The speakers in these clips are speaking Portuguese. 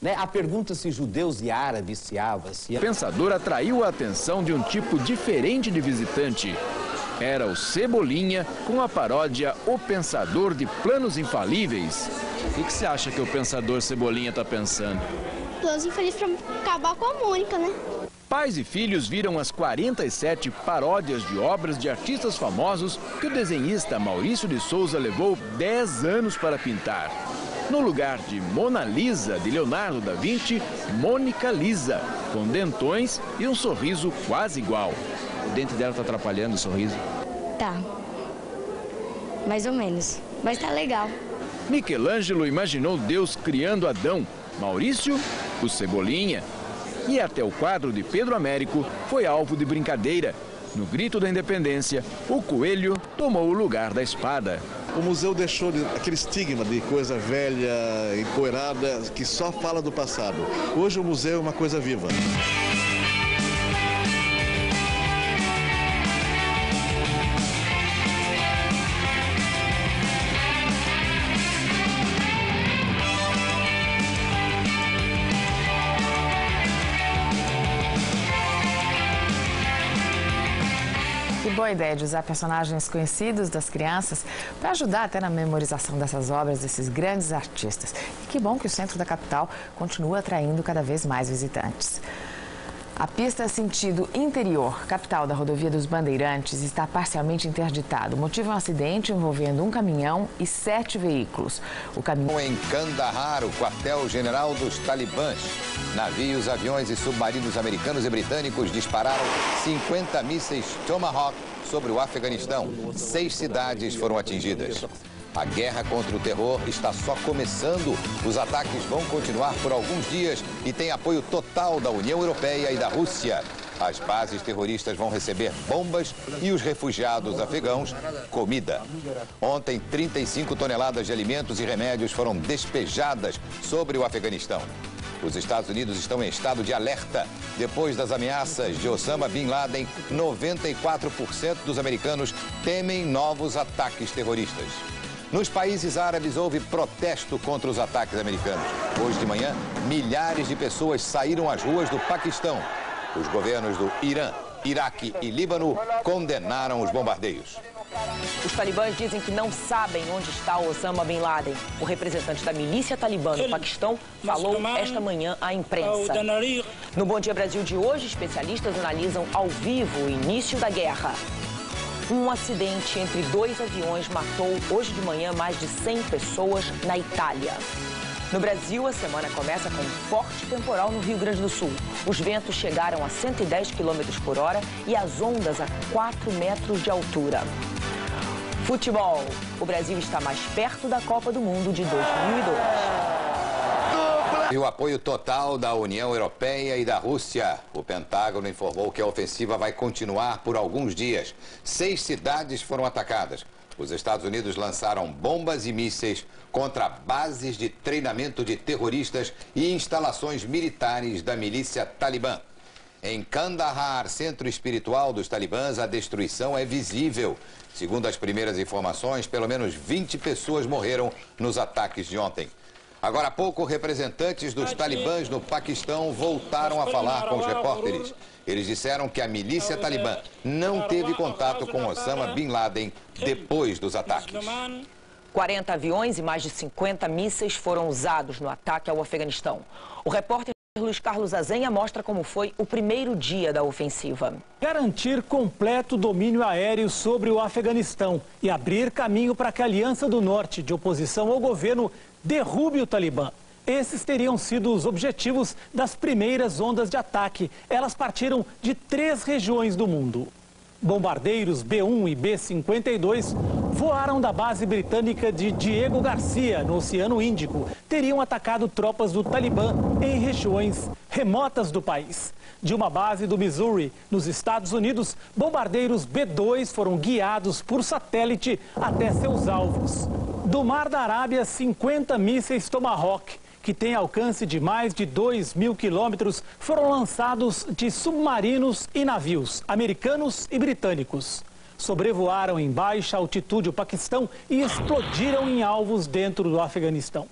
A pergunta se judeus e árabes se O pensador atraiu a atenção de um tipo diferente de visitante. Era o Cebolinha com a paródia O Pensador de Planos Infalíveis. O que você acha que o pensador Cebolinha está pensando? Planos infalíveis para acabar com a Mônica, né? Pais e filhos viram as 47 paródias de obras de artistas famosos que o desenhista Maurício de Souza levou 10 anos para pintar. No lugar de Mona Lisa, de Leonardo da Vinci, Mônica Lisa, com dentões e um sorriso quase igual. O dente dela está atrapalhando o sorriso? Tá. Mais ou menos. Mas tá legal. Michelangelo imaginou Deus criando Adão. Maurício, o Cebolinha. E até o quadro de Pedro Américo foi alvo de brincadeira. No grito da independência, o coelho tomou o lugar da espada. O museu deixou aquele estigma de coisa velha, empoeirada, que só fala do passado. Hoje o museu é uma coisa viva. Que boa ideia de usar personagens conhecidos das crianças para ajudar até na memorização dessas obras desses grandes artistas. E que bom que o centro da capital continua atraindo cada vez mais visitantes. A pista sentido interior, capital da rodovia dos Bandeirantes, está parcialmente interditada. O motivo é um acidente envolvendo um caminhão e 7 veículos. O caminhão... Em Kandahar, o quartel-general dos talibãs. Navios, aviões e submarinos americanos e britânicos dispararam 50 mísseis Tomahawk sobre o Afeganistão. 6 cidades foram atingidas. A guerra contra o terror está só começando. Os ataques vão continuar por alguns dias e tem apoio total da União Europeia e da Rússia. As bases terroristas vão receber bombas e os refugiados afegãos, comida. Ontem, 35 toneladas de alimentos e remédios foram despejadas sobre o Afeganistão. Os Estados Unidos estão em estado de alerta. Depois das ameaças de Osama Bin Laden, 94% dos americanos temem novos ataques terroristas. Nos países árabes houve protesto contra os ataques americanos. Hoje de manhã, milhares de pessoas saíram às ruas do Paquistão. Os governos do Irã, Iraque e Líbano condenaram os bombardeios. Os talibãs dizem que não sabem onde está Osama Bin Laden. O representante da milícia talibã no Paquistão falou esta manhã à imprensa. No Bom Dia Brasil de hoje, especialistas analisam ao vivo o início da guerra. Um acidente entre 2 aviões matou hoje de manhã mais de 100 pessoas na Itália. No Brasil, a semana começa com um forte temporal no Rio Grande do Sul. Os ventos chegaram a 110 km por hora e as ondas a 4 metros de altura. Futebol. O Brasil está mais perto da Copa do Mundo de 2002. E o apoio total da União Europeia e da Rússia. O Pentágono informou que a ofensiva vai continuar por alguns dias. 6 cidades foram atacadas. Os Estados Unidos lançaram bombas e mísseis contra bases de treinamento de terroristas e instalações militares da milícia talibã. Em Kandahar, centro espiritual dos talibãs, a destruição é visível. Segundo as primeiras informações, pelo menos 20 pessoas morreram nos ataques de ontem. Agora há pouco, representantes dos talibãs no Paquistão voltaram a falar com os repórteres. Eles disseram que a milícia talibã não teve contato com Osama Bin Laden depois dos ataques. 40 aviões e mais de 50 mísseis foram usados no ataque ao Afeganistão. O repórter Luiz Carlos Azenha mostra como foi o primeiro dia da ofensiva. Garantir completo domínio aéreo sobre o Afeganistão e abrir caminho para que a Aliança do Norte, de oposição ao governo, derrube o Talibã. Esses teriam sido os objetivos das primeiras ondas de ataque. Elas partiram de 3 regiões do mundo. Bombardeiros B-1 e B-52 voaram da base britânica de Diego Garcia, no Oceano Índico. Teriam atacado tropas do Talibã em regiões remotas do país. De uma base do Missouri, nos Estados Unidos, bombardeiros B-2 foram guiados por satélite até seus alvos. Do Mar da Arábia, 50 mísseis Tomahawk, que tem alcance de mais de 2.000 quilômetros, foram lançados de submarinos e navios americanos e britânicos. Sobrevoaram em baixa altitude o Paquistão e explodiram em alvos dentro do Afeganistão.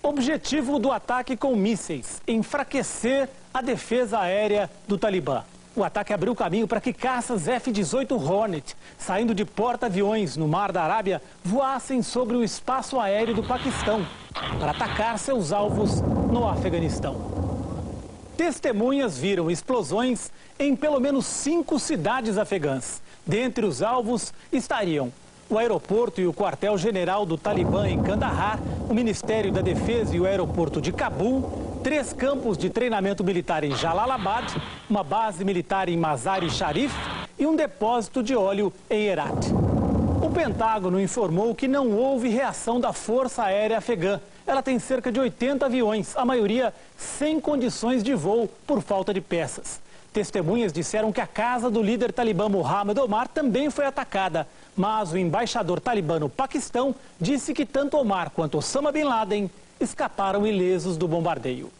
Objetivo do ataque com mísseis: enfraquecer a defesa aérea do Talibã. O ataque abriu caminho para que caças F-18 Hornet, saindo de porta-aviões no Mar da Arábia, voassem sobre o espaço aéreo do Paquistão para atacar seus alvos no Afeganistão. Testemunhas viram explosões em pelo menos 5 cidades afegãs. Dentre os alvos estariam o aeroporto e o quartel-general do Talibã em Kandahar, o Ministério da Defesa e o aeroporto de Cabul, 3 campos de treinamento militar em Jalalabad, uma base militar em Mazar-e-Sharif e um depósito de óleo em Herat. O Pentágono informou que não houve reação da Força Aérea Afegã. Ela tem cerca de 80 aviões, a maioria sem condições de voo por falta de peças. Testemunhas disseram que a casa do líder talibã Mohamed Omar também foi atacada, mas o embaixador talibã no Paquistão disse que tanto Omar quanto Osama Bin Laden escaparam ilesos do bombardeio.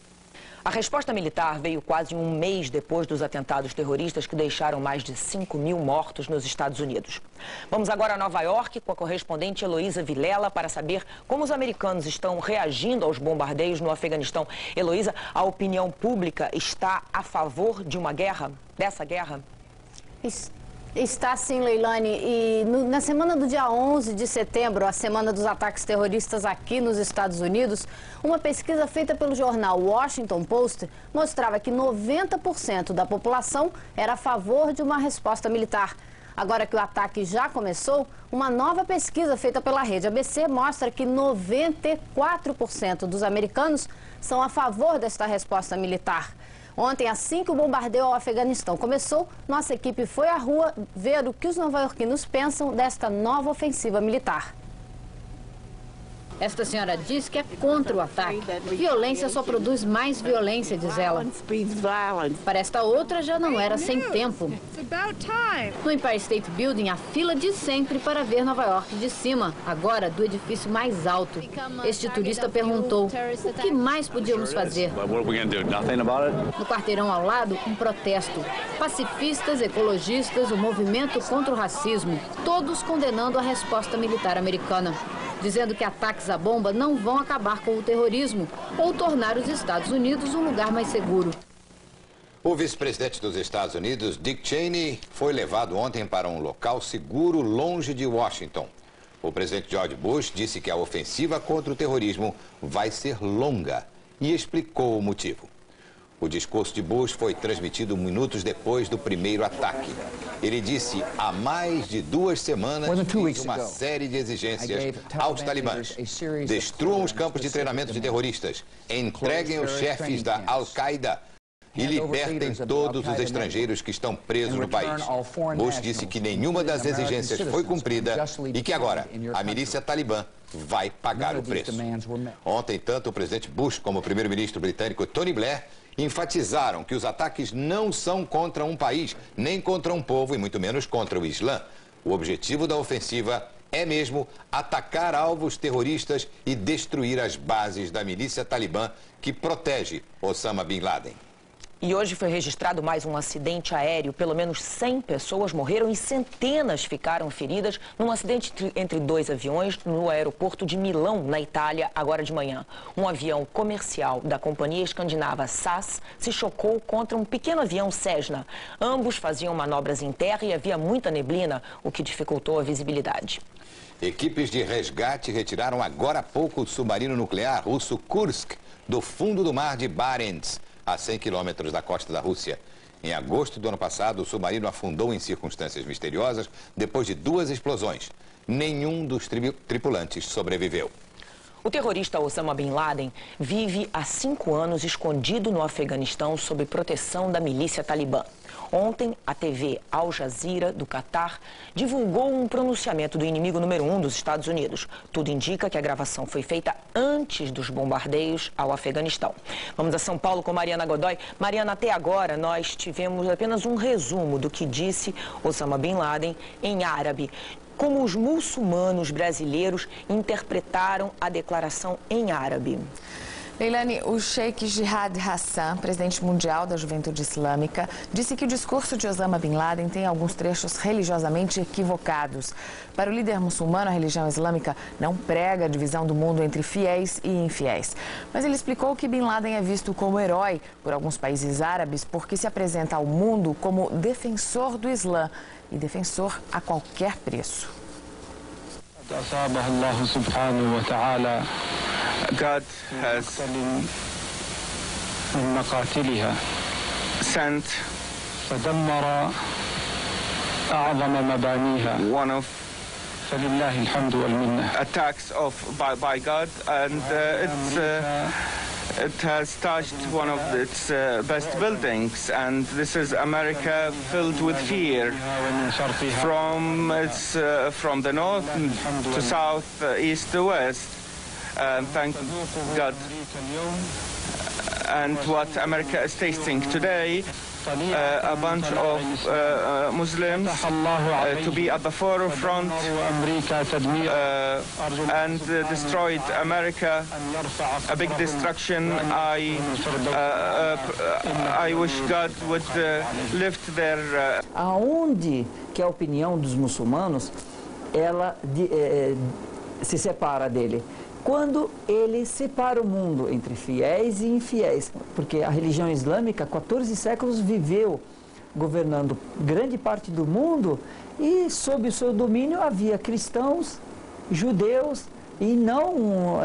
A resposta militar veio quase um mês depois dos atentados terroristas que deixaram mais de 5.000 mortos nos Estados Unidos. Vamos agora a Nova York com a correspondente Heloísa Vilela para saber como os americanos estão reagindo aos bombardeios no Afeganistão. Heloísa, a opinião pública está a favor de uma guerra, dessa guerra? Está sim, Leilani, e na semana do dia 11 de setembro, a semana dos ataques terroristas aqui nos Estados Unidos, uma pesquisa feita pelo jornal Washington Post mostrava que 90% da população era a favor de uma resposta militar. Agora que o ataque já começou, uma nova pesquisa feita pela rede ABC mostra que 94% dos americanos são a favor desta resposta militar. Ontem, assim que o bombardeio ao Afeganistão começou, nossa equipe foi à rua ver o que os nova-iorquinos pensam desta nova ofensiva militar. Esta senhora diz que é contra o ataque. Violência só produz mais violência, diz ela. Para esta outra, já não era sem tempo. No Empire State Building, a fila de sempre para ver Nova York de cima, agora do edifício mais alto. Este turista perguntou, o que mais podíamos fazer? No quarteirão ao lado, um protesto. Pacifistas, ecologistas, o movimento contra o racismo, todos condenando a resposta militar americana, dizendo que ataques à bomba não vão acabar com o terrorismo ou tornar os Estados Unidos um lugar mais seguro. O vice-presidente dos Estados Unidos, Dick Cheney, foi levado ontem para um local seguro longe de Washington. O presidente George Bush disse que a ofensiva contra o terrorismo vai ser longa e explicou o motivo. O discurso de Bush foi transmitido minutos depois do primeiro ataque. Ele disse há mais de 2 semanas fez uma série de exigências aos talibãs. Destruam os campos de treinamento de terroristas, entreguem os chefes da Al-Qaeda e libertem todos os estrangeiros que estão presos no país. Bush disse que nenhuma das exigências foi cumprida e que agora a milícia talibã vai pagar o preço. Ontem, tanto o presidente Bush como o primeiro-ministro britânico Tony Blair enfatizaram que os ataques não são contra um país, nem contra um povo e muito menos contra o Islã. O objetivo da ofensiva é mesmo atacar alvos terroristas e destruir as bases da milícia talibã que protege Osama Bin Laden. E hoje foi registrado mais um acidente aéreo. Pelo menos 100 pessoas morreram e centenas ficaram feridas num acidente entre 2 aviões no aeroporto de Milão, na Itália, agora de manhã. Um avião comercial da companhia escandinava SAS se chocou contra um pequeno avião Cessna. Ambos faziam manobras em terra e havia muita neblina, o que dificultou a visibilidade. Equipes de resgate retiraram agora há pouco o submarino nuclear russo Kursk do fundo do mar de Barents, a 100 quilômetros da costa da Rússia. Em agosto do ano passado, o submarino afundou em circunstâncias misteriosas depois de 2 explosões. Nenhum dos tripulantes sobreviveu. O terrorista Osama Bin Laden vive há 5 anos escondido no Afeganistão sob proteção da milícia talibã. Ontem, a TV Al Jazeera, do Catar, divulgou um pronunciamento do inimigo número 1 dos Estados Unidos. Tudo indica que a gravação foi feita antes dos bombardeios ao Afeganistão. Vamos a São Paulo com Mariana Godoy. Mariana, até agora nós tivemos apenas um resumo do que disse Osama Bin Laden em árabe. Como os muçulmanos brasileiros interpretaram a declaração em árabe? Leilani, o Sheikh Jihad Hassan, presidente mundial da Juventude Islâmica, disse que o discurso de Osama Bin Laden tem alguns trechos religiosamente equivocados. Para o líder muçulmano, a religião islâmica não prega a divisão do mundo entre fiéis e infiéis. Mas ele explicou que Bin Laden é visto como herói por alguns países árabes porque se apresenta ao mundo como defensor do Islã e defensor a qualquer preço. God has sent one of attacks by God, and it has touched one of its best buildings, and this is America filled with fear from the north to south, east to west. Thank God. And what America is tasting today, a bunch of Muslims to be at the forefront and destroyed America, a big destruction. I wish God would lift their... Aonde que a opinião dos muçulmanos, ela se separa dele? Quando ele separa o mundo entre fiéis e infiéis, porque a religião islâmica, 14 séculos, viveu governando grande parte do mundo e sob o seu domínio havia cristãos, judeus e não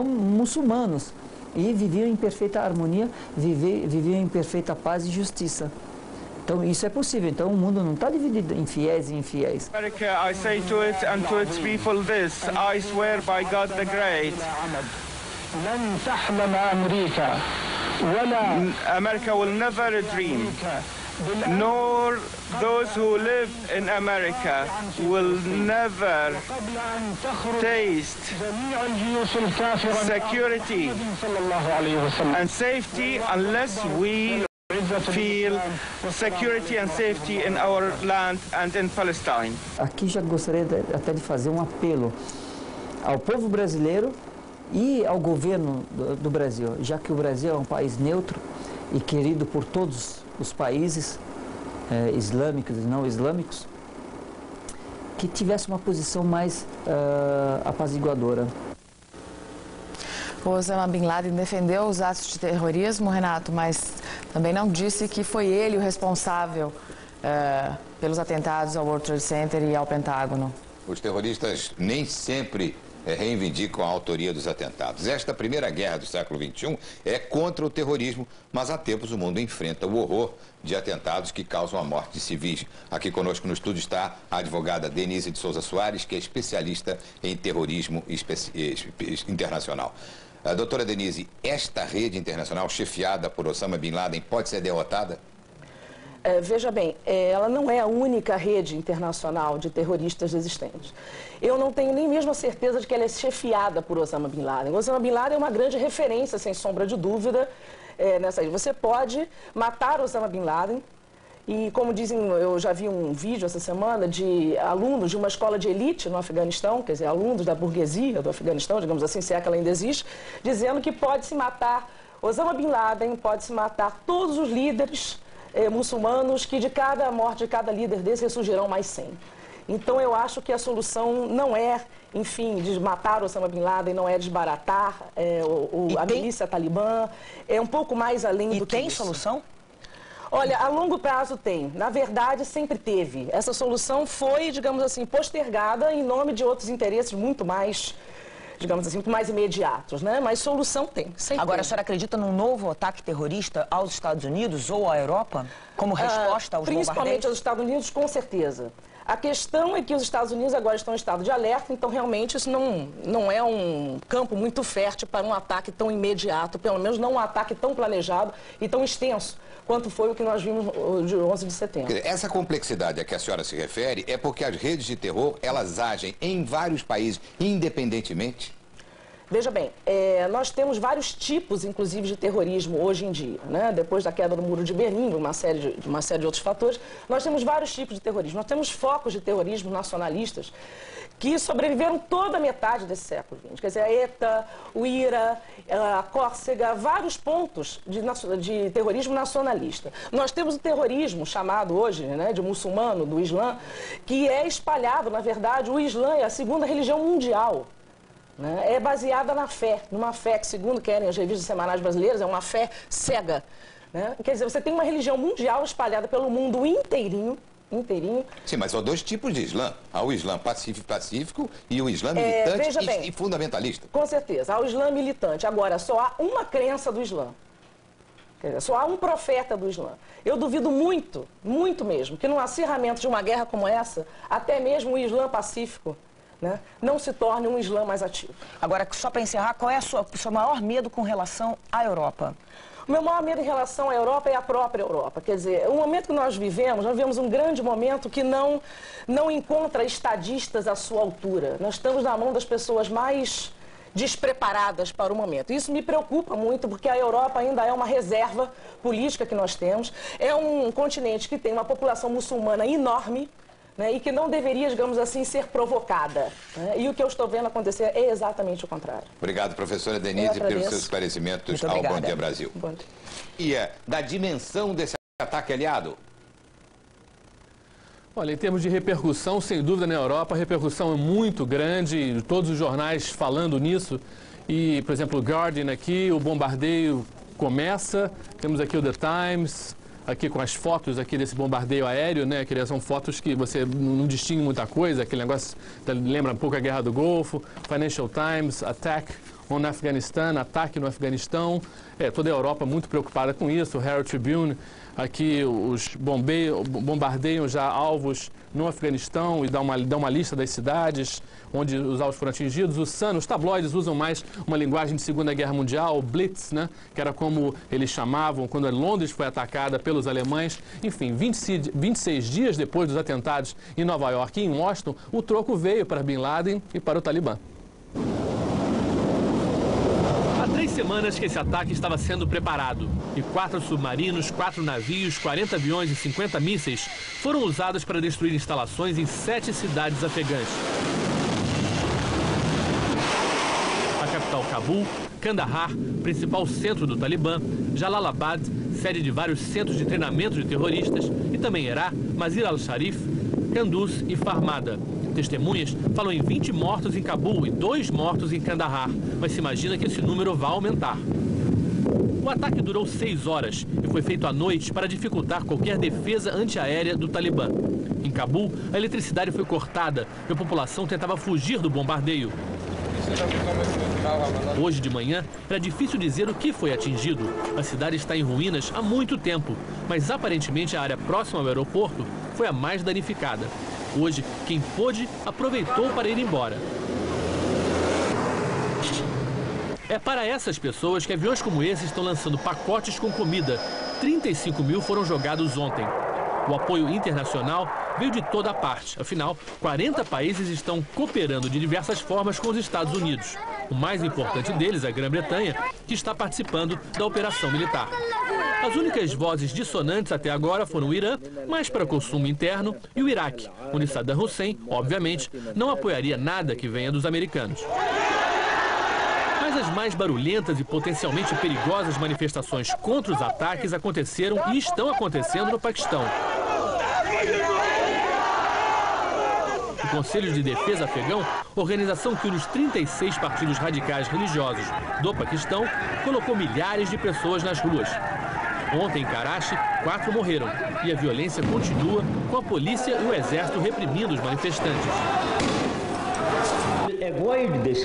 muçulmanos. E viviam em perfeita harmonia, viviam em perfeita paz e justiça. Então isso é possível. Então o mundo não está dividido em fiéis e infiéis. America, I say to it and to its people this: I swear by God the Great, America will never dream, nor those who live in America will never taste security and safety unless we feel security and safety in our land and in Palestine. Aqui já gostaria até de fazer um apelo ao povo brasileiro e ao governo do Brasil, já que o Brasil é um país neutro e querido por todos os países islâmicos e não islâmicos, que tivesse uma posição mais apaziguadora. O Osama Bin Laden defendeu os atos de terrorismo, Renato, mas também não disse que foi ele o responsável pelos atentados ao World Trade Center e ao Pentágono. Os terroristas nem sempre reivindicam a autoria dos atentados. Esta primeira guerra do século XXI é contra o terrorismo, mas há tempos o mundo enfrenta o horror de atentados que causam a morte de civis. Aqui conosco no estúdio está a advogada Denise de Souza Soares, que é especialista em terrorismo internacional. Doutora Denise, esta rede internacional chefiada por Osama Bin Laden pode ser derrotada? Veja bem, ela não é a única rede internacional de terroristas existentes. Eu não tenho nem mesmo a certeza de que ela é chefiada por Osama Bin Laden. Osama Bin Laden é uma grande referência, sem sombra de dúvida, nessa rede. Você pode matar Osama Bin Laden e, como dizem, eu já vi um vídeo essa semana de alunos de uma escola de elite no Afeganistão, quer dizer, alunos da burguesia do Afeganistão, digamos assim, se é que ela ainda existe, dizendo que pode-se matar Osama Bin Laden, pode-se matar todos os líderes muçulmanos, que de cada morte de cada líder desse ressurgirão mais 100. Então eu acho que a solução não é, enfim, de matar Osama Bin Laden, não é desbaratar a milícia talibã, é um pouco mais além do que isso. E tem solução? Olha, a longo prazo tem. Na verdade, sempre teve. Essa solução foi, digamos assim, postergada em nome de outros interesses muito mais, digamos assim, muito mais imediatos, né? Mas solução tem. Agora, a senhora acredita num novo ataque terrorista aos Estados Unidos ou à Europa como resposta aos bombardeios? Principalmente aos Estados Unidos, com certeza. A questão é que os Estados Unidos agora estão em estado de alerta, então realmente isso não é um campo muito fértil para um ataque tão imediato, pelo menos não um ataque tão planejado e tão extenso quanto foi o que nós vimos de 11 de setembro. Essa complexidade a que a senhora se refere é porque as redes de terror, elas agem em vários países independentemente? Veja bem, nós temos vários tipos, inclusive, de terrorismo hoje em dia, né? Depois da queda do Muro de Berlim, uma série de outros fatores, nós temos vários tipos de terrorismo. Nós temos focos de terrorismo nacionalistas que sobreviveram toda a metade desse século XX. Quer dizer, a ETA, o IRA, a Córcega, vários pontos de terrorismo nacionalista. Nós temos o terrorismo chamado hoje, né, de muçulmano, do Islã, que é espalhado, na verdade, o Islã é a segunda religião mundial. É baseada na fé, numa fé que, segundo querem as revistas semanais brasileiras, é uma fé cega. Né? Quer dizer, você tem uma religião mundial espalhada pelo mundo inteirinho. Sim, mas são dois tipos de Islã. Há o Islã pacífico e o Islã militante e fundamentalista. Com certeza, há o Islã militante. Agora, só há uma crença do Islã. Quer dizer, só há um profeta do Islã. Eu duvido muito, muito mesmo, que num acirramento de uma guerra como essa, até mesmo o Islã pacífico, né, não se torne um Islã mais ativo. Agora, só para encerrar, qual é o seu maior medo com relação à Europa? O meu maior medo em relação à Europa é a própria Europa. Quer dizer, o momento que nós vivemos um grande momento que não encontra estadistas à sua altura. Nós estamos na mão das pessoas mais despreparadas para o momento. Isso me preocupa muito, porque a Europa ainda é uma reserva política que nós temos. É um continente que tem uma população muçulmana enorme, né, e que não deveria, digamos assim, ser provocada. Né? E o que eu estou vendo acontecer é exatamente o contrário. Obrigado, professora Denise, pelos seus esclarecimentos ao Bom Dia Brasil. Bom dia. E da dimensão desse ataque aliado? Olha, em termos de repercussão, sem dúvida na Europa, a repercussão é muito grande, todos os jornais falando nisso. E, por exemplo, o Guardian aqui, o bombardeio começa, temos aqui o The Times, aqui com as fotos aqui desse bombardeio aéreo, né? Que são fotos que você não distingue muita coisa, aquele negócio lembra um pouco a Guerra do Golfo. Financial Times, Attack on Afghanistan, ataque no Afeganistão. Toda a Europa muito preocupada com isso. O Herald Tribune, aqui os bombardeiam já alvos no Afeganistão e dá uma lista das cidades onde os alvos foram atingidos. O Sun, os tabloides usam mais uma linguagem de Segunda Guerra Mundial, o Blitz, né? Que era como eles chamavam quando Londres foi atacada pelos alemães. Enfim, 26 dias depois dos atentados em Nova York e em Washington, o troco veio para Bin Laden e para o Talibã. Há 3 semanas que esse ataque estava sendo preparado e 4 submarinos, 4 navios, 40 aviões e 50 mísseis foram usados para destruir instalações em 7 cidades afegãs. A capital Cabul, Kandahar, principal centro do Talibã, Jalalabad, sede de vários centros de treinamento de terroristas, e também Herat, Mazar al-Sharif, Kunduz e Farmada. Testemunhas falam em 20 mortos em Cabul e 2 mortos em Kandahar, mas se imagina que esse número vai aumentar. O ataque durou 6 horas e foi feito à noite para dificultar qualquer defesa antiaérea do Talibã. Em Cabul, a eletricidade foi cortada e a população tentava fugir do bombardeio. Hoje de manhã, era difícil dizer o que foi atingido. A cidade está em ruínas há muito tempo, mas aparentemente a área próxima ao aeroporto foi a mais danificada. Hoje, quem pôde, aproveitou para ir embora. É para essas pessoas que aviões como esse estão lançando pacotes com comida. 35 mil foram jogados ontem. O apoio internacional veio de toda parte. Afinal, 40 países estão cooperando de diversas formas com os Estados Unidos. O mais importante deles, a Grã-Bretanha, que está participando da operação militar. As únicas vozes dissonantes até agora foram o Irã, mais para consumo interno, e o Iraque, onde Saddam Hussein, obviamente, não apoiaria nada que venha dos americanos. Mas as mais barulhentas e potencialmente perigosas manifestações contra os ataques aconteceram e estão acontecendo no Paquistão. O Conselho de Defesa Afegão, organização que une os 36 partidos radicais religiosos do Paquistão, colocou milhares de pessoas nas ruas. Ontem, em Karachi, 4 morreram e a violência continua, com a polícia e o exército reprimindo os manifestantes.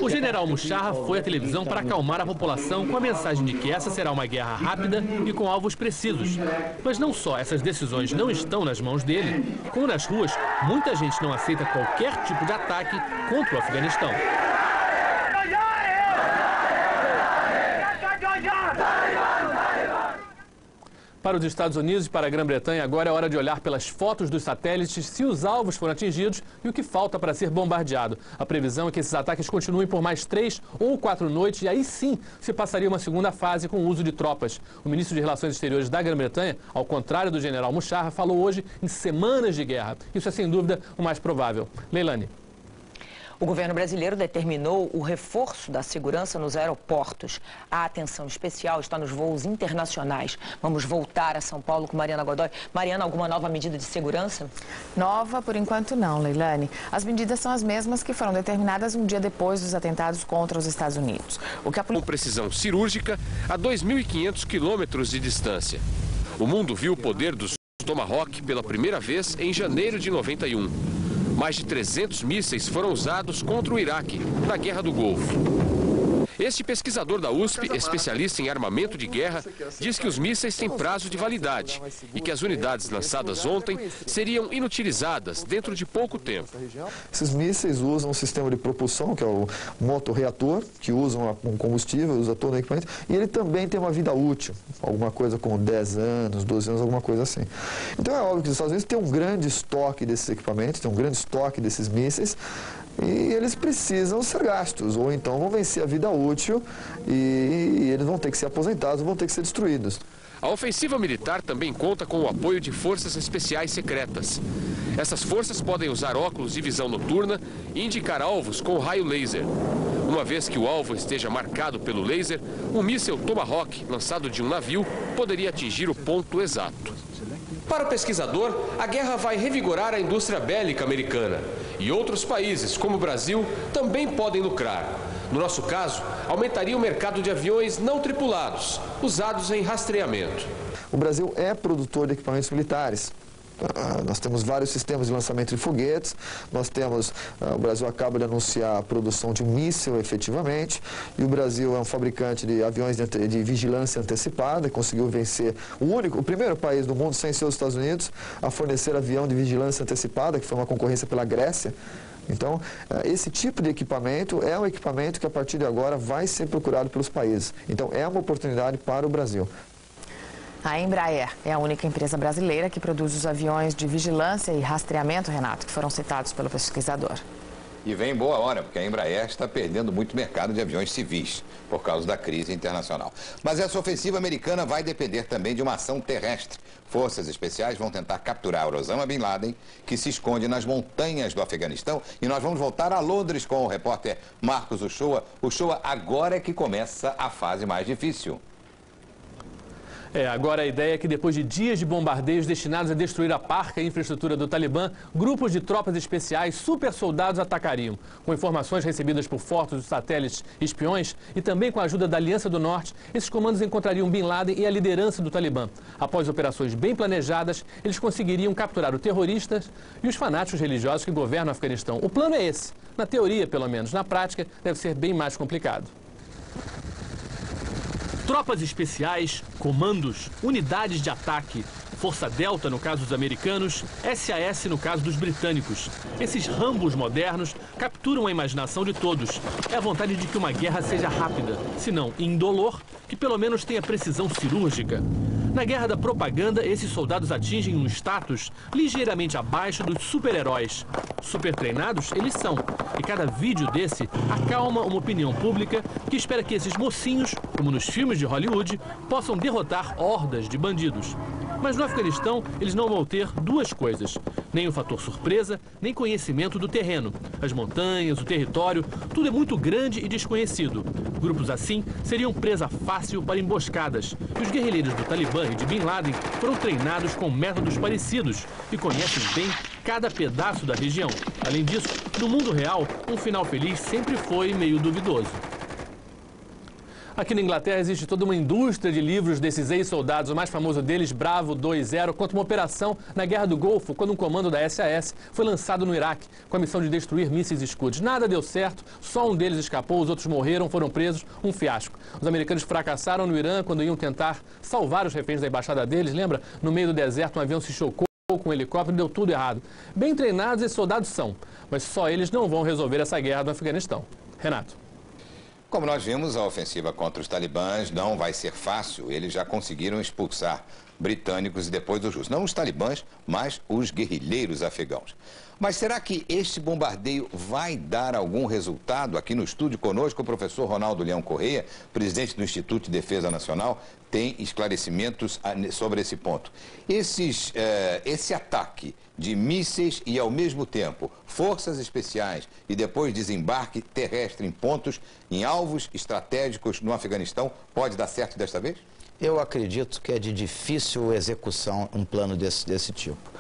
O general Musharraf foi à televisão para acalmar a população com a mensagem de que essa será uma guerra rápida e com alvos precisos. Mas não só essas decisões não estão nas mãos dele, como nas ruas, muita gente não aceita qualquer tipo de ataque contra o Afeganistão. Para os Estados Unidos e para a Grã-Bretanha, agora é hora de olhar pelas fotos dos satélites se os alvos foram atingidos e o que falta para ser bombardeado. A previsão é que esses ataques continuem por mais 3 ou 4 noites e aí sim se passaria uma segunda fase com o uso de tropas. O ministro de Relações Exteriores da Grã-Bretanha, ao contrário do general Musharraf, falou hoje em semanas de guerra. Isso é sem dúvida o mais provável. Leilani. O governo brasileiro determinou o reforço da segurança nos aeroportos. A atenção especial está nos voos internacionais. Vamos voltar a São Paulo com Mariana Godoy. Mariana, alguma nova medida de segurança? Nova, por enquanto não, Leilani. As medidas são as mesmas que foram determinadas um dia depois dos atentados contra os Estados Unidos. Com precisão cirúrgica a 2.500 quilômetros de distância. O mundo viu o poder dos Tomahawk pela primeira vez em janeiro de 91. Mais de 300 mísseis foram usados contra o Iraque, na Guerra do Golfo. Este pesquisador da USP, especialista em armamento de guerra, diz que os mísseis têm prazo de validade e que as unidades lançadas ontem seriam inutilizadas dentro de pouco tempo. Esses mísseis usam um sistema de propulsão, que é o motorreator, que usam um combustível, usa todo o equipamento, e ele também tem uma vida útil, alguma coisa como 10 anos, 12 anos, alguma coisa assim. Então é óbvio que os Estados Unidos têm um grande estoque desses equipamentos, tem um grande estoque desses mísseis, e eles precisam ser gastos, ou então vão vencer a vida útil e eles vão ter que ser aposentados, vão ter que ser destruídos. A ofensiva militar também conta com o apoio de forças especiais secretas. Essas forças podem usar óculos de visão noturna e indicar alvos com raio laser. Uma vez que o alvo esteja marcado pelo laser, um míssil Tomahawk lançado de um navio poderia atingir o ponto exato. Para o pesquisador, a guerra vai revigorar a indústria bélica americana. E outros países, como o Brasil, também podem lucrar. No nosso caso, aumentaria o mercado de aviões não tripulados, usados em rastreamento. O Brasil é produtor de equipamentos militares. Nós temos vários sistemas de lançamento de foguetes, o Brasil acaba de anunciar a produção de um míssil efetivamente, e o Brasil é um fabricante de aviões de vigilância antecipada, conseguiu vencer o primeiro país do mundo, sem ser os Estados Unidos, a fornecer avião de vigilância antecipada, que foi uma concorrência pela Grécia. Então, esse tipo de equipamento é um equipamento que a partir de agora vai ser procurado pelos países. Então, é uma oportunidade para o Brasil. A Embraer é a única empresa brasileira que produz os aviões de vigilância e rastreamento, Renato, que foram citados pelo pesquisador. E vem em boa hora, porque a Embraer está perdendo muito mercado de aviões civis por causa da crise internacional. Mas essa ofensiva americana vai depender também de uma ação terrestre. Forças especiais vão tentar capturar Osama Bin Laden, que se esconde nas montanhas do Afeganistão. E nós vamos voltar a Londres com o repórter Marcos Uchoa. Uchoa, agora é que começa a fase mais difícil. Agora a ideia é que depois de dias de bombardeios destinados a destruir a parca e infraestrutura do Talibã, grupos de tropas especiais, super soldados atacariam. Com informações recebidas por fotos dos satélites espiões e também com a ajuda da Aliança do Norte, esses comandos encontrariam Bin Laden e a liderança do Talibã. Após operações bem planejadas, eles conseguiriam capturar os terroristas e os fanáticos religiosos que governam o Afeganistão. O plano é esse, na teoria pelo menos, na prática deve ser bem mais complicado. Tropas especiais, comandos, unidades de ataque, Força Delta no caso dos americanos, SAS no caso dos britânicos. Esses Rambos modernos capturam a imaginação de todos. É a vontade de que uma guerra seja rápida, se não indolor, que pelo menos tenha precisão cirúrgica. Na guerra da propaganda, esses soldados atingem um status ligeiramente abaixo dos super-heróis. Super treinados eles são, e cada vídeo desse acalma uma opinião pública que espera que esses mocinhos, como nos filmes de Hollywood, possam derrotar hordas de bandidos. Mas no Afeganistão, eles não vão ter duas coisas. Nem o fator surpresa, nem conhecimento do terreno. As montanhas, o território, tudo é muito grande e desconhecido. Grupos assim seriam presa fácil para emboscadas. E os guerrilheiros do Talibã e de Bin Laden foram treinados com métodos parecidos e conhecem bem cada pedaço da região. Além disso, no mundo real, um final feliz sempre foi meio duvidoso. Aqui na Inglaterra existe toda uma indústria de livros desses ex-soldados. O mais famoso deles, Bravo 2-0, conta uma operação na Guerra do Golfo, quando um comando da SAS foi lançado no Iraque, com a missão de destruir mísseis Scud. Nada deu certo, só um deles escapou, os outros morreram, foram presos, um fiasco. Os americanos fracassaram no Irã quando iam tentar salvar os reféns da embaixada deles. Lembra? No meio do deserto, um avião se chocou com um helicóptero, deu tudo errado. Bem treinados, esses soldados são, mas só eles não vão resolver essa guerra do Afeganistão. Renato. Como nós vimos, a ofensiva contra os talibãs não vai ser fácil. Eles já conseguiram expulsar britânicos e depois os russos. Não os talibãs, mas os guerrilheiros afegãos. Mas será que este bombardeio vai dar algum resultado? Aqui no estúdio conosco o professor Ronaldo Leão Correia, presidente do Instituto de Defesa Nacional, tem esclarecimentos sobre esse ponto. Esse ataque de mísseis e, ao mesmo tempo, forças especiais e depois desembarque terrestre em pontos, em alvos estratégicos no Afeganistão, pode dar certo desta vez? Eu acredito que é de difícil execução um plano desse tipo.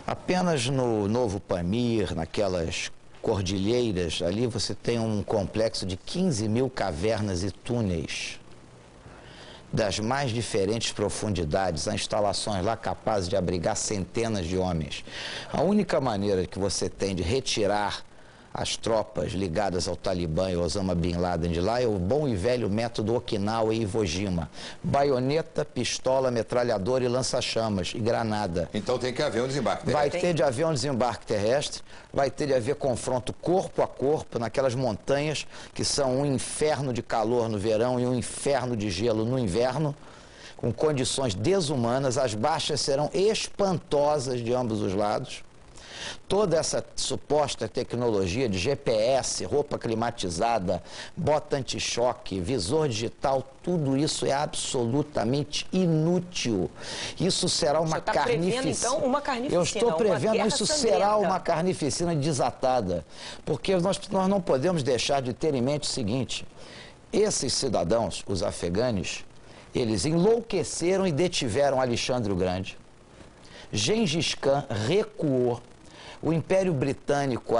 Apenas no Novo Pamir, naquelas cordilheiras, ali você tem um complexo de 15 mil cavernas e túneis das mais diferentes profundidades, há instalações lá capazes de abrigar centenas de homens. A única maneira que você tem de retirar as tropas ligadas ao Talibã e Osama Bin Laden de lá é o bom e velho método Okinawa e Iwo Jima. Baioneta, pistola, metralhadora e lança-chamas e granada. Então tem que haver um desembarque terrestre. Vai ter de haver um desembarque terrestre, vai ter de haver confronto corpo a corpo naquelas montanhas que são um inferno de calor no verão e um inferno de gelo no inverno, com condições desumanas. As baixas serão espantosas de ambos os lados. Toda essa suposta tecnologia de GPS, roupa climatizada, bota anti-choque, visor digital, tudo isso é absolutamente inútil. Isso será uma carnificina. Então, uma carnificina. Eu estou prevendo, isso será uma carnificina desatada. Porque nós não podemos deixar de ter em mente o seguinte: esses cidadãos, os afegães, eles enlouqueceram e detiveram Alexandre o Grande. Gengis Khan recuou. O Império Britânico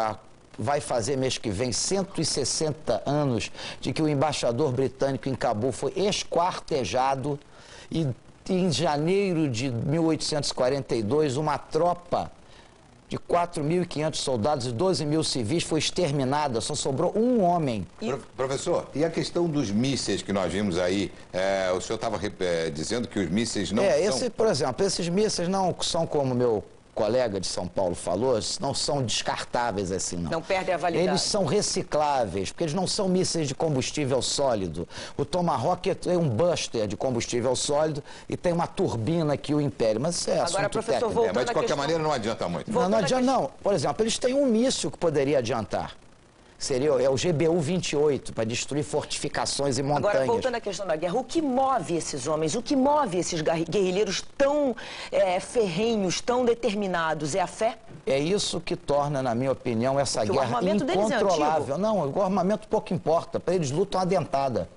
vai fazer mês que vem 160 anos de que o embaixador britânico em Cabul foi esquartejado e em janeiro de 1842 uma tropa de 4.500 soldados e 12 mil civis foi exterminada, só sobrou um homem. Professor, e a questão dos mísseis que nós vimos aí, o senhor estava dizendo que os mísseis não são... Por exemplo, esses mísseis não são como meu colega de São Paulo falou, não são descartáveis assim, não. Não perdem a validade. Eles são recicláveis, porque eles não são mísseis de combustível sólido. O Tomahawk é um buster de combustível sólido e tem uma turbina que o impele, mas isso é assunto Agora, professor, técnico. Mas de qualquer maneira não adianta muito. Não adianta, não. Por exemplo, eles têm um míssil que poderia adiantar. É o GBU-28, para destruir fortificações e montanhas. Agora, voltando à questão da guerra, o que move esses homens, o que move esses guerrilheiros tão ferrenhos, tão determinados, é a fé? É isso que torna, na minha opinião, essa guerra incontrolável. Não, o armamento pouco importa, para eles lutam a dentada.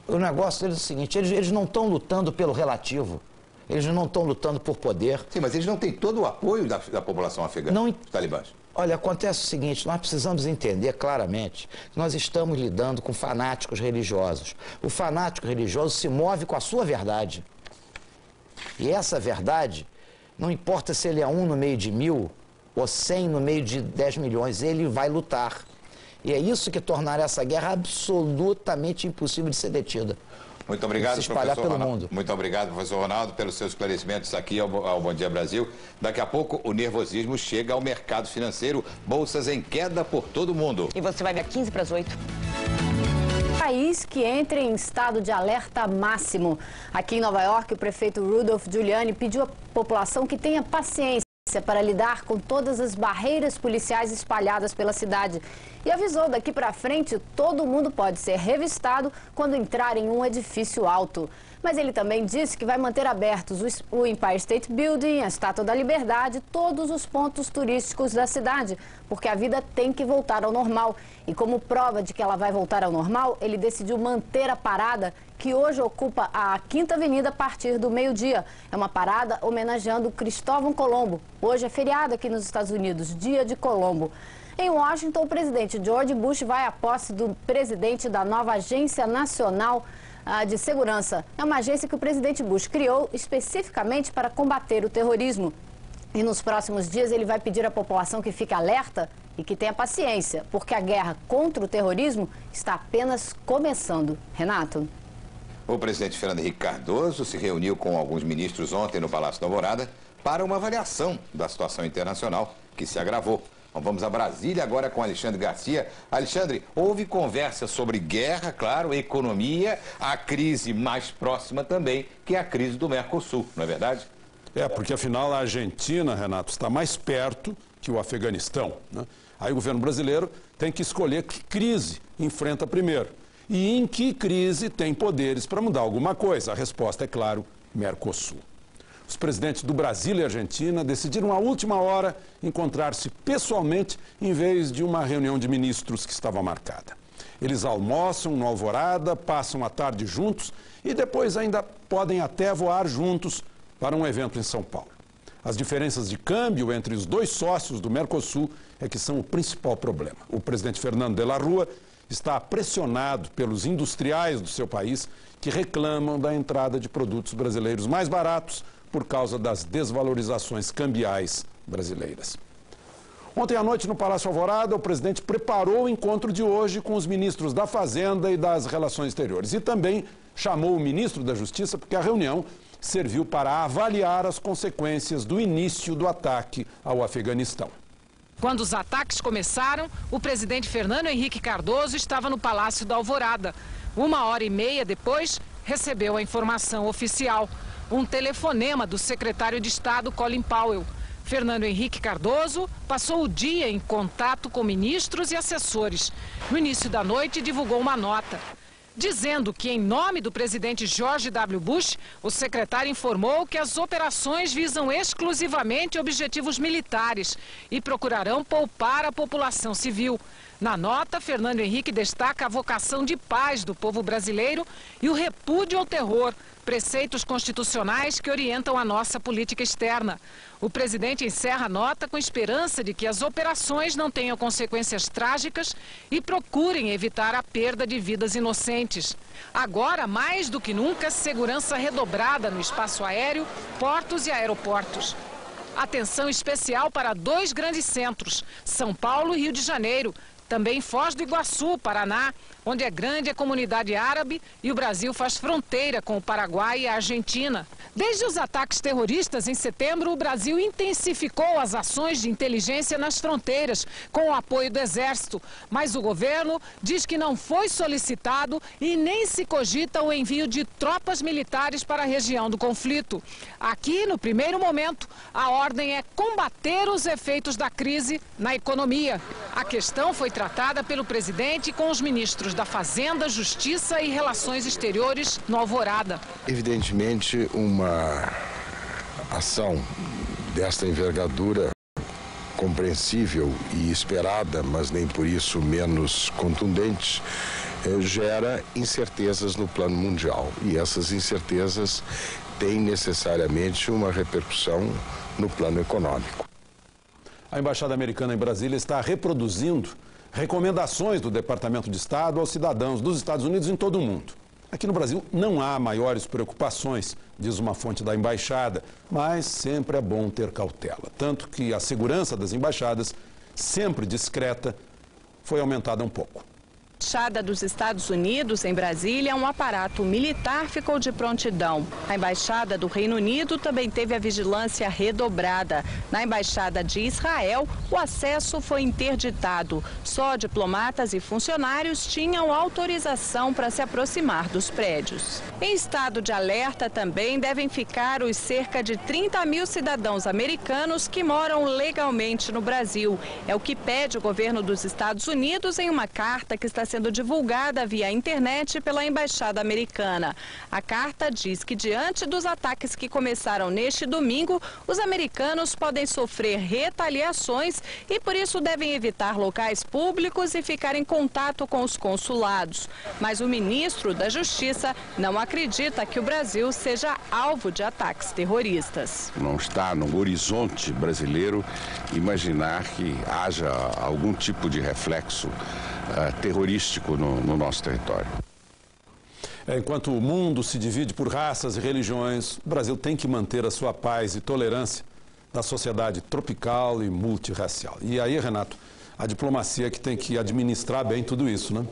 O negócio deles é o seguinte, eles não estão lutando pelo relativo. Eles não estão lutando por poder. Sim, mas eles não têm todo o apoio da população afegã, os talibãs. Olha, acontece o seguinte, nós precisamos entender claramente que nós estamos lidando com fanáticos religiosos. O fanático religioso se move com a sua verdade. E essa verdade, não importa se ele é 1 no meio de 1000 ou 100 no meio de 10 milhões, ele vai lutar. E é isso que tornará essa guerra absolutamente impossível de ser detida. Muito obrigado, professor pelo Ronaldo. mundo. Muito obrigado, professor Ronaldo, pelos seus esclarecimentos aqui ao Bom Dia Brasil. Daqui a pouco, o nervosismo chega ao mercado financeiro. Bolsas em queda por todo o mundo. E você vai ver 15 para as 8. País que entra em estado de alerta máximo. Aqui em Nova York, o prefeito Rudolph Giuliani pediu à população que tenha paciência para lidar com todas as barreiras policiais espalhadas pela cidade. E avisou, daqui para frente, todo mundo pode ser revistado quando entrar em um edifício alto. Mas ele também disse que vai manter abertos o Empire State Building, a Estátua da Liberdade, todos os pontos turísticos da cidade, porque a vida tem que voltar ao normal. E como prova de que ela vai voltar ao normal, ele decidiu manter a parada que hoje ocupa a 5ª Avenida a partir do meio-dia. É uma parada homenageando Cristóvão Colombo. Hoje é feriado aqui nos Estados Unidos, Dia de Colombo. Em Washington, o presidente George Bush vai à posse do presidente da nova Agência Nacional de Segurança. É uma agência que o presidente Bush criou especificamente para combater o terrorismo. E nos próximos dias ele vai pedir à população que fique alerta e que tenha paciência, porque a guerra contra o terrorismo está apenas começando. Renato? O presidente Fernando Henrique Cardoso se reuniu com alguns ministros ontem no Palácio da Alvorada para uma avaliação da situação internacional que se agravou. Então, vamos a Brasília agora com Alexandre Garcia. Alexandre, houve conversa sobre guerra, claro, economia, a crise mais próxima também, que é a crise do Mercosul, não é verdade? Porque afinal a Argentina, Renato, está mais perto que o Afeganistão, né? Aí o governo brasileiro tem que escolher que crise enfrenta primeiro e em que crise tem poderes para mudar alguma coisa. A resposta é, claro, Mercosul. Os presidentes do Brasil e Argentina decidiram à última hora encontrar-se pessoalmente em vez de uma reunião de ministros que estava marcada. Eles almoçam no Alvorada, passam a tarde juntos e depois ainda podem até voar juntos para um evento em São Paulo. As diferenças de câmbio entre os dois sócios do Mercosul é que são o principal problema. O presidente Fernando de la Rúa está pressionado pelos industriais do seu país que reclamam da entrada de produtos brasileiros mais baratos por causa das desvalorizações cambiais brasileiras. Ontem à noite, no Palácio Alvorada, o presidente preparou o encontro de hoje com os ministros da Fazenda e das Relações Exteriores. E também chamou o ministro da Justiça, porque a reunião serviu para avaliar as consequências do início do ataque ao Afeganistão. Quando os ataques começaram, o presidente Fernando Henrique Cardoso estava no Palácio da Alvorada. 1h30 depois, recebeu a informação oficial. Um telefonema do secretário de Estado, Colin Powell. Fernando Henrique Cardoso passou o dia em contato com ministros e assessores. No início da noite, divulgou uma nota, dizendo que, em nome do presidente George W. Bush, o secretário informou que as operações visam exclusivamente objetivos militares e procurarão poupar a população civil. Na nota, Fernando Henrique destaca a vocação de paz do povo brasileiro e o repúdio ao terror, preceitos constitucionais que orientam a nossa política externa. O presidente encerra a nota com esperança de que as operações não tenham consequências trágicas e procurem evitar a perda de vidas inocentes. Agora, mais do que nunca, segurança redobrada no espaço aéreo, portos e aeroportos. Atenção especial para 2 grandes centros, São Paulo e Rio de Janeiro. Também Foz do Iguaçu, Paraná, onde é grande a comunidade árabe e o Brasil faz fronteira com o Paraguai e a Argentina. Desde os ataques terroristas em setembro, o Brasil intensificou as ações de inteligência nas fronteiras, com o apoio do Exército. Mas o governo diz que não foi solicitado e nem se cogita o envio de tropas militares para a região do conflito. Aqui, no primeiro momento, a ordem é combater os efeitos da crise na economia. A questão foi tratada pelo presidente com os ministros da Fazenda, Justiça e Relações Exteriores no Alvorada. Evidentemente, uma ação desta envergadura, compreensível e esperada, mas nem por isso menos contundente, gera incertezas no plano mundial. E essas incertezas têm necessariamente uma repercussão no plano econômico. A Embaixada Americana em Brasília está reproduzindo recomendações do Departamento de Estado aos cidadãos dos Estados Unidos em todo o mundo. Aqui no Brasil não há maiores preocupações, diz uma fonte da embaixada, mas sempre é bom ter cautela. Tanto que a segurança das embaixadas, sempre discreta, foi aumentada um pouco. A Embaixada dos Estados Unidos em Brasília, um aparato militar ficou de prontidão. A Embaixada do Reino Unido também teve a vigilância redobrada. Na Embaixada de Israel, o acesso foi interditado. Só diplomatas e funcionários tinham autorização para se aproximar dos prédios. Em estado de alerta também devem ficar os cerca de 30 mil cidadãos americanos que moram legalmente no Brasil. É o que pede o governo dos Estados Unidos em uma carta que está sendo divulgada via internet pela Embaixada Americana. A carta diz que, diante dos ataques que começaram neste domingo, os americanos podem sofrer retaliações e, por isso, devem evitar locais públicos e ficar em contato com os consulados. Mas o ministro da Justiça não acredita que o Brasil seja alvo de ataques terroristas. Não está no horizonte brasileiro imaginar que haja algum tipo de reflexo terrorístico no nosso território. Enquanto o mundo se divide por raças e religiões, o Brasil tem que manter a sua paz e tolerância na sociedade tropical e multirracial. E aí, Renato, a diplomacia que tem que administrar bem tudo isso, né?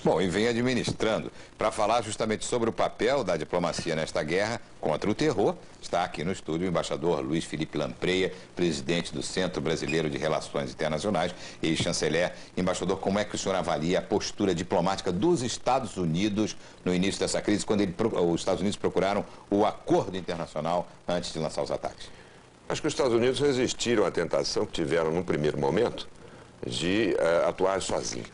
Bom, e vem administrando. Para falar justamente sobre o papel da diplomacia nesta guerra contra o terror, está aqui no estúdio o embaixador Luiz Felipe Lampreia, presidente do Centro Brasileiro de Relações Internacionais e chanceler. Embaixador, como é que o senhor avalia a postura diplomática dos Estados Unidos no início dessa crise, quando os Estados Unidos procuraram o acordo internacional antes de lançar os ataques? Acho que os Estados Unidos resistiram à tentação que tiveram num primeiro momento de atuar sozinhos.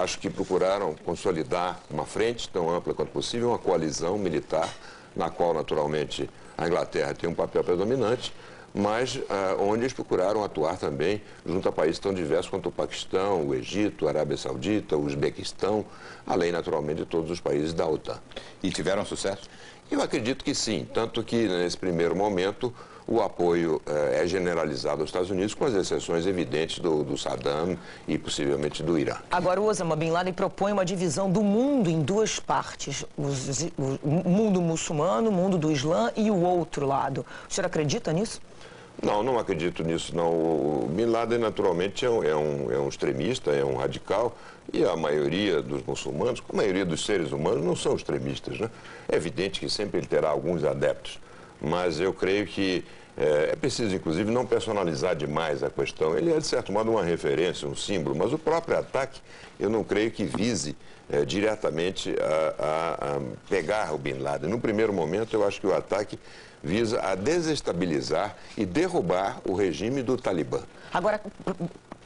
Acho que procuraram consolidar uma frente tão ampla quanto possível, uma coalizão militar, na qual, naturalmente, a Inglaterra tem um papel predominante, mas onde eles procuraram atuar também junto a países tão diversos quanto o Paquistão, o Egito, a Arábia Saudita, o Uzbequistão, além, naturalmente, de todos os países da OTAN. E tiveram sucesso? Eu acredito que sim, tanto que, nesse primeiro momento, o apoio é generalizado aos Estados Unidos, com as exceções evidentes do Saddam e possivelmente do Irã. Agora, o Osama Bin Laden propõe uma divisão do mundo em duas partes. O mundo muçulmano, o mundo do Islã e o outro lado. O senhor acredita nisso? Não, não acredito nisso, não. O Bin Laden, naturalmente, é um extremista, é um radical, e a maioria dos muçulmanos, a maioria dos seres humanos, não são extremistas, né? É evidente que sempre ele terá alguns adeptos, mas eu creio que é preciso, inclusive, não personalizar demais a questão. Ele é, de certo modo, uma referência, um símbolo, mas o próprio ataque, eu não creio que vise diretamente a pegar o Bin Laden. No primeiro momento, eu acho que o ataque visa a desestabilizar e derrubar o regime do Talibã. Agora,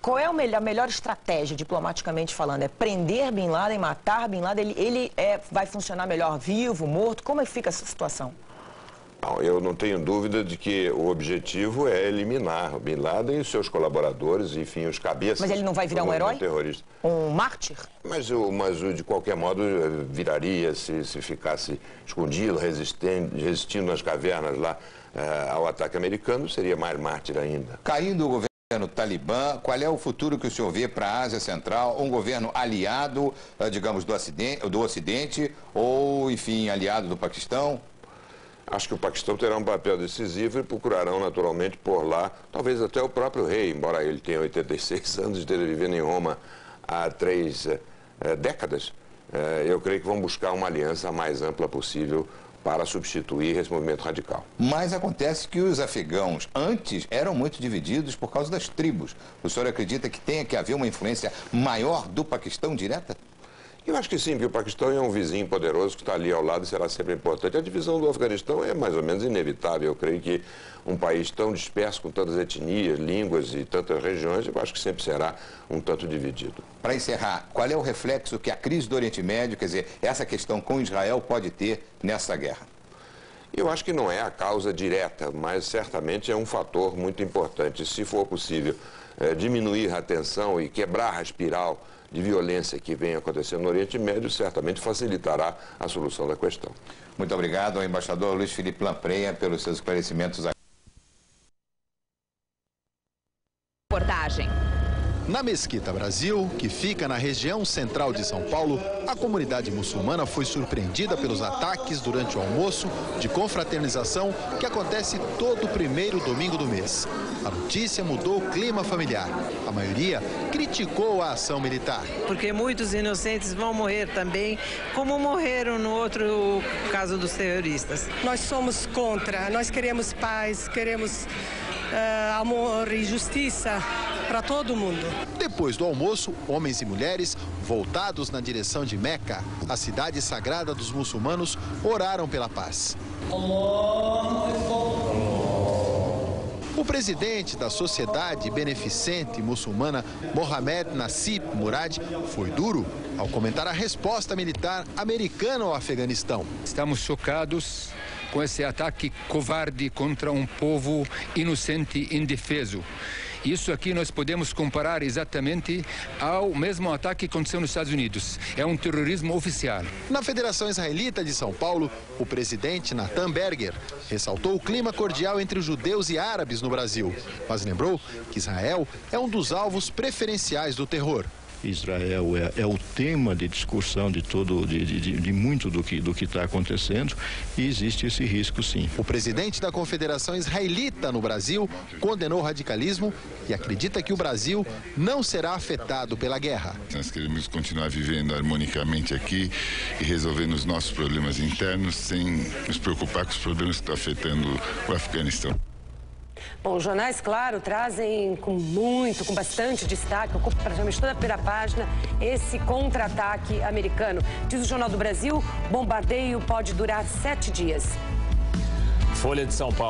qual é a melhor estratégia, diplomaticamente falando? É prender Bin Laden, matar Bin Laden? Ele vai funcionar melhor vivo, morto? Como é que fica essa situação? Não, eu não tenho dúvida de que o objetivo é eliminar o Bin Laden e os seus colaboradores, enfim, os cabeças. Mas ele não vai virar um herói? Terrorista. Um mártir? Mas de qualquer modo viraria se ficasse escondido, resistindo nas cavernas lá ao ataque americano, seria mais mártir ainda. Caindo o governo Talibã, qual é o futuro que o senhor vê para a Ásia Central? Um governo aliado, digamos, do Ocidente ou, enfim, aliado do Paquistão? Acho que o Paquistão terá um papel decisivo e procurarão, naturalmente, por lá, talvez até o próprio rei, embora ele tenha 86 anos e esteja vivendo em Roma há 3 décadas. Eu creio que vão buscar uma aliança a mais ampla possível para substituir esse movimento radical. Mas acontece que os afegãos antes eram muito divididos por causa das tribos. O senhor acredita que tenha que haver uma influência maior do Paquistão direta? Eu acho que sim, porque o Paquistão é um vizinho poderoso que está ali ao lado e será sempre importante. A divisão do Afeganistão é mais ou menos inevitável. Eu creio que um país tão disperso, com tantas etnias, línguas e tantas regiões, eu acho que sempre será um tanto dividido. Para encerrar, qual é o reflexo que a crise do Oriente Médio, quer dizer, essa questão com Israel pode ter nessa guerra? Eu acho que não é a causa direta, mas certamente é um fator muito importante. Se for possível diminuir a tensão e quebrar a espiral de violência que vem acontecendo no Oriente Médio, certamente facilitará a solução da questão. Muito obrigado ao embaixador Luiz Felipe Lampreia pelos seus esclarecimentos. Reportagem. Na Mesquita Brasil, que fica na região central de São Paulo, a comunidade muçulmana foi surpreendida pelos ataques durante o almoço de confraternização que acontece todo primeiro domingo do mês. A notícia mudou o clima familiar. A maioria criticou a ação militar. Porque muitos inocentes vão morrer também, como morreram no outro caso dos terroristas. Nós somos contra, nós queremos paz, queremos amor e justiça para todo mundo. Depois do almoço, homens e mulheres, voltados na direção de Meca, a cidade sagrada dos muçulmanos, oraram pela paz. O presidente da Sociedade Beneficente Muçulmana, Mohamed Nassib Murad, foi duro ao comentar a resposta militar americana ao Afeganistão. Estamos chocados com esse ataque covarde contra um povo inocente e indefeso. Isso aqui nós podemos comparar exatamente ao mesmo ataque que aconteceu nos Estados Unidos. É um terrorismo oficial. Na Federação Israelita de São Paulo, o presidente Nathan Berger ressaltou o clima cordial entre os judeus e árabes no Brasil, mas lembrou que Israel é um dos alvos preferenciais do terror. Israel é o tema de discussão de muito do que está acontecendo, e existe esse risco, sim. O presidente da Confederação Israelita no Brasil condenou o radicalismo e acredita que o Brasil não será afetado pela guerra. Nós queremos continuar vivendo harmonicamente aqui e resolvendo os nossos problemas internos sem nos preocupar com os problemas que estão afetando o Afeganistão. Bom, os jornais, claro, trazem com bastante destaque, ocupa praticamente toda a primeira página, esse contra-ataque americano. Diz o Jornal do Brasil, bombardeio pode durar 7 dias. Folha de São Paulo.